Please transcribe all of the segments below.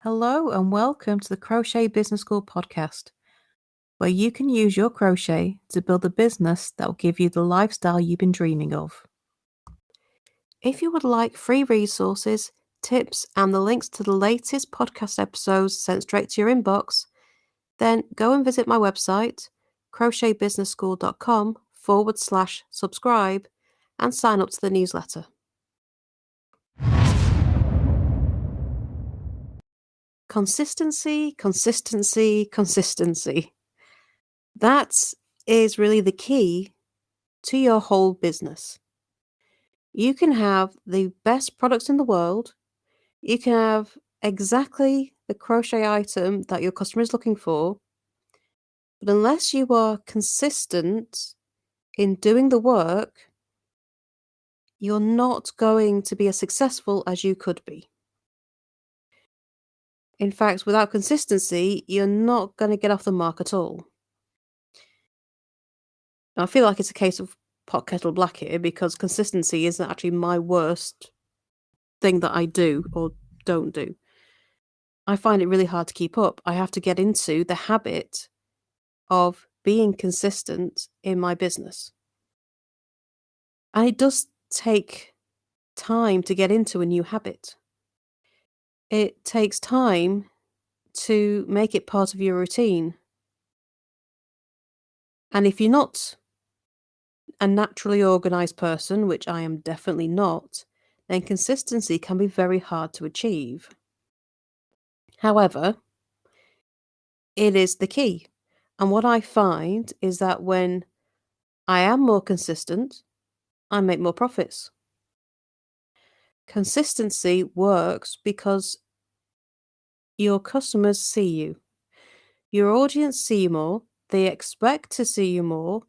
Hello and welcome to the Crochet Business School podcast, where you can use your crochet to build a business that will give you the lifestyle you've been dreaming of. If you would like free resources, tips, and the links to the latest podcast episodes sent straight to your inbox, then go and visit my website, crochetbusinessschool.com/subscribe, and sign up to the newsletter. Consistency, consistency, consistency. That is really the key to your whole business. You can have the best products in the world. You can have exactly the crochet item that your customer is looking for. But unless you are consistent in doing the work, you're not going to be as successful as you could be. In fact, without consistency, you're not going to get off the mark at all. I feel like it's a case of pot kettle black here because consistency isn't actually my worst thing that I do or don't do. I find it really hard to keep up. I have to get into the habit of being consistent in my business. And it does take time to get into a new habit. It takes time to make it part of your routine. And if you're not a naturally organized person, which I am definitely not, then consistency can be very hard to achieve. However, it is the key. And what I find is that when I am more consistent, I make more profits. Consistency works because your customers see you. Your audience see you more, they expect to see you more,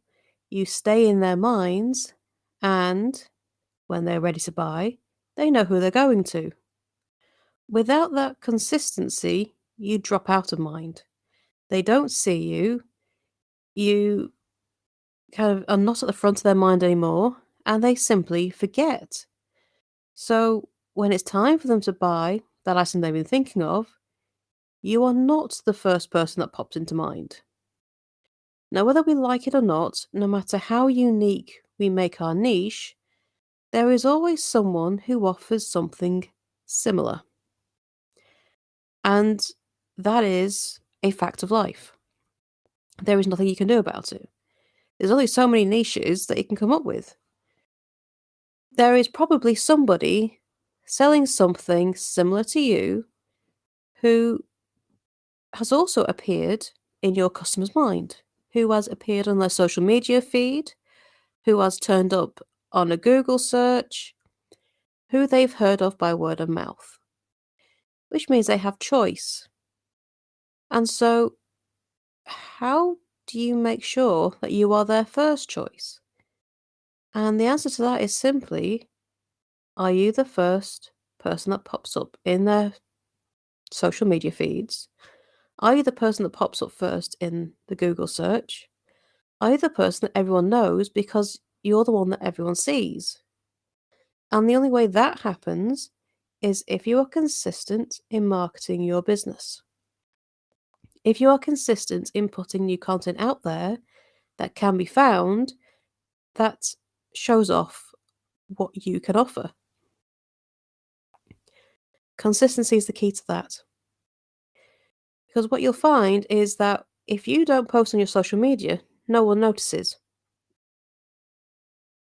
you stay in their minds, and when they're ready to buy, they know who they're going to. Without that consistency, you drop out of mind. They don't see you, you kind of are not at the front of their mind anymore, and they simply forget. So when it's time for them to buy that item they've been thinking of, you are not the first person that pops into mind. Now, whether we like it or not, no matter how unique we make our niche, there is always someone who offers something similar. And that is a fact of life. There is nothing you can do about it. There's only so many niches that you can come up with. There is probably somebody selling something similar to you who has also appeared in your customer's mind, who has appeared on their social media feed, who has turned up on a Google search, who they've heard of by word of mouth, which means they have choice. And so, how do you make sure that you are their first choice? And the answer to that is simply, are you the first person that pops up in their social media feeds? Are you the person that pops up first in the Google search? Are you the person that everyone knows because you're the one that everyone sees? And the only way that happens is if you are consistent in marketing your business. If you are consistent in putting new content out there that can be found, that shows off what you can offer. Consistency is the key to that. Because what you'll find is that if you don't post on your social media, no one notices.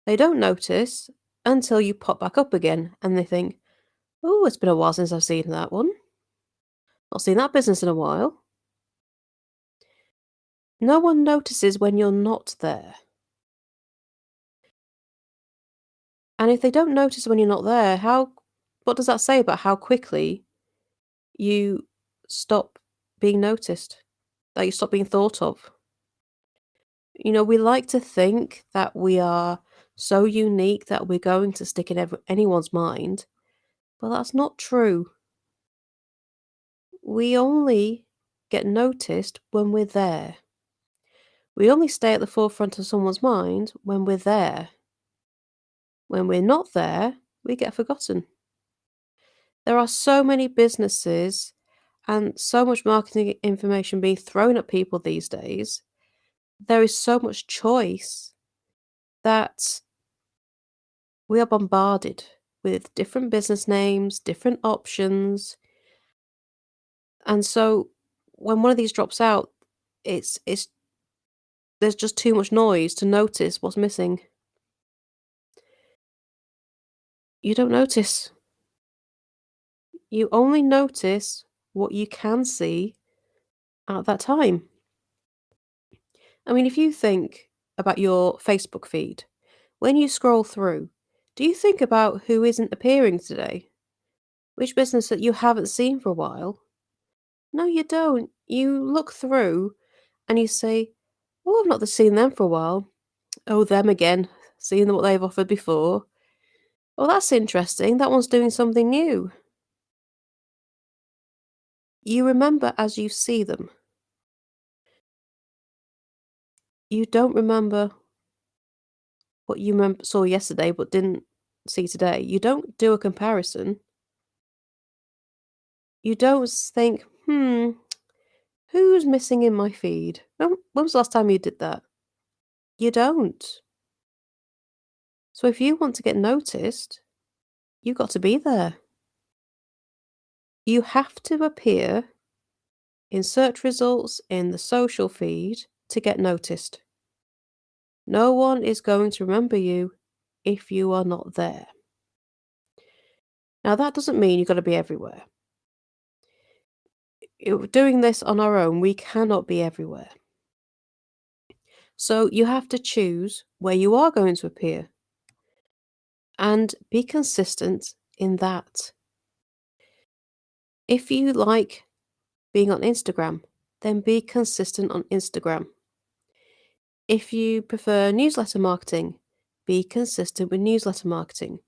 They don't notice until you pop back up again and they think, oh, it's been a while since I've seen that one. Not seen that business in a while. No one notices when you're not there. And if they don't notice when you're not there, what does that say about how quickly you stop being noticed, that you stop being thought of? We like to think that we are so unique that we're going to stick in anyone's mind, but that's not true. We only get noticed when we're there. We only stay at the forefront of someone's mind when we're there. When we're not there, we get forgotten. There are so many businesses and so much marketing information being thrown at people these days, there is so much choice that we are bombarded with different business names, different options. And so when one of these drops out, it's there's just too much noise to notice what's missing. You don't notice. You only notice what you can see at that time. I mean, if you think about your Facebook feed, when you scroll through, do you think about who isn't appearing today? Which business that you haven't seen for a while? No, you don't. You look through and you say, "Oh, I've not seen them for a while. Oh, them again, seeing what they've offered before. Oh, that's interesting. That one's doing something new." You remember as you see them. You don't remember what you saw yesterday but didn't see today. You don't do a comparison. You don't think, who's missing in my feed? When was the last time you did that? You don't. So if you want to get noticed, you got to be there. You have to appear in search results in the social feed to get noticed. No one is going to remember you if you are not there. Now, that doesn't mean you've got to be everywhere. Doing this on our own, we cannot be everywhere. So you have to choose where you are going to appear and be consistent in that. If you like being on Instagram, then be consistent on Instagram. If you prefer newsletter marketing, be consistent with newsletter marketing.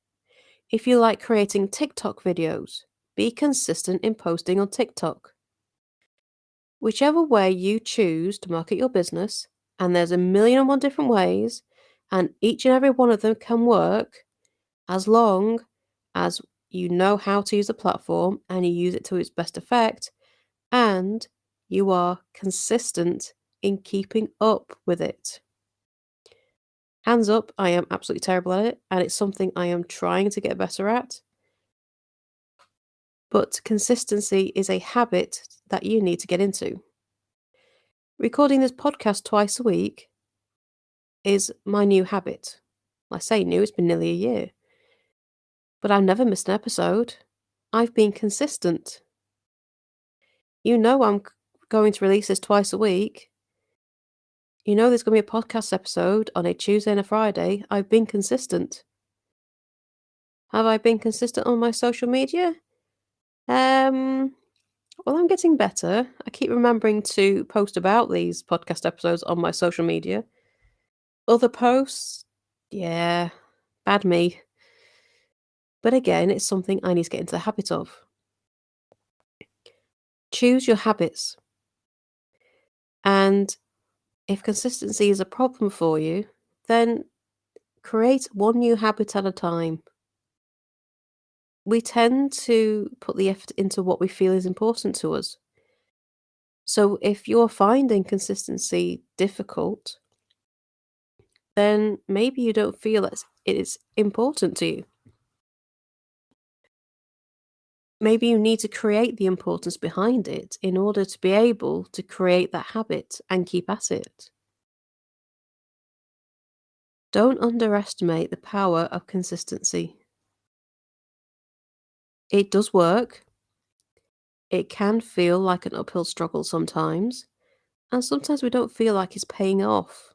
If you like creating TikTok videos, be consistent in posting on TikTok. Whichever way you choose to market your business, and there's a million and one different ways, and each and every one of them can work as long as you know how to use the platform and you use it to its best effect, and you are consistent in keeping up with it. Hands up, I am absolutely terrible at it, and it's something I am trying to get better at. But consistency is a habit that you need to get into. Recording this podcast twice a week is my new habit. I say new, it's been nearly a year. But I've never missed an episode. I've been consistent. You know I'm going to release this twice a week. You know there's going to be a podcast episode on a Tuesday and a Friday. I've been consistent. Have I been consistent on my social media? Well, I'm getting better. I keep remembering to post about these podcast episodes on my social media. Other posts? Yeah, bad me. But again, it's something I need to get into the habit of. Choose your habits. And if consistency is a problem for you, then create one new habit at a time. We tend to put the effort into what we feel is important to us. So if you're finding consistency difficult, then maybe you don't feel that it is important to you. Maybe you need to create the importance behind it in order to be able to create that habit and keep at it. Don't underestimate the power of consistency. It does work. It can feel like an uphill struggle sometimes, and sometimes we don't feel like it's paying off.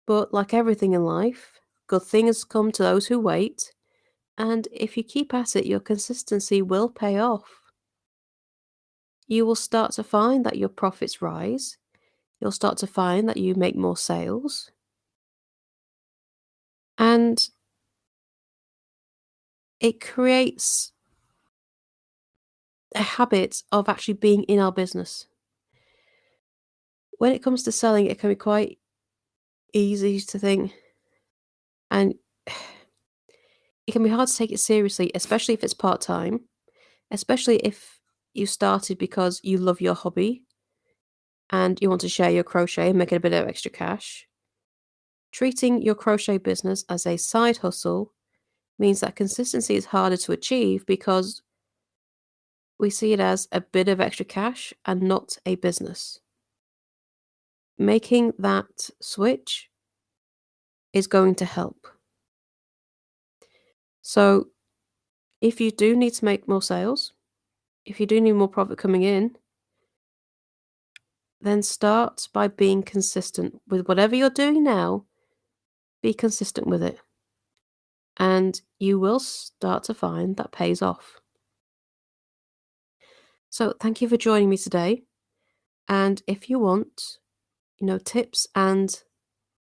But like everything in life, good things come to those who wait, and if you keep at it, your consistency will pay off. You will start to find that your profits rise. You'll start to find that you make more sales. And it creates a habit of actually being in our business. When it comes to selling, it can be quite easy to think, and it can be hard to take it seriously, especially if it's part time, especially if you started because you love your hobby and you want to share your crochet and make it a bit of extra cash, treating your crochet business as a side hustle means that consistency is harder to achieve because we see it as a bit of extra cash and not a business. Making that switch is going to help. So, if you do need to make more sales, if you do need more profit coming in, then start by being consistent with whatever you're doing now. Be consistent with it, and you will start to find that pays off. So, thank you for joining me today. And if you want, tips and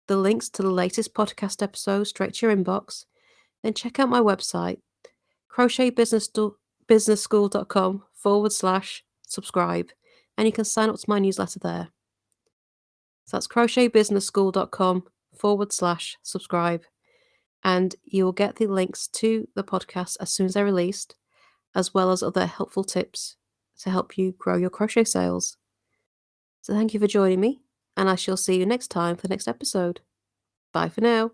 the links to the latest podcast episodes straight to your inbox, then check out my website, crochetbusinessschool.com/subscribe, and you can sign up to my newsletter there. So that's crochetbusinessschool.com/subscribe, and you will get the links to the podcast as soon as they're released, as well as other helpful tips to help you grow your crochet sales. So thank you for joining me, and I shall see you next time for the next episode. Bye for now.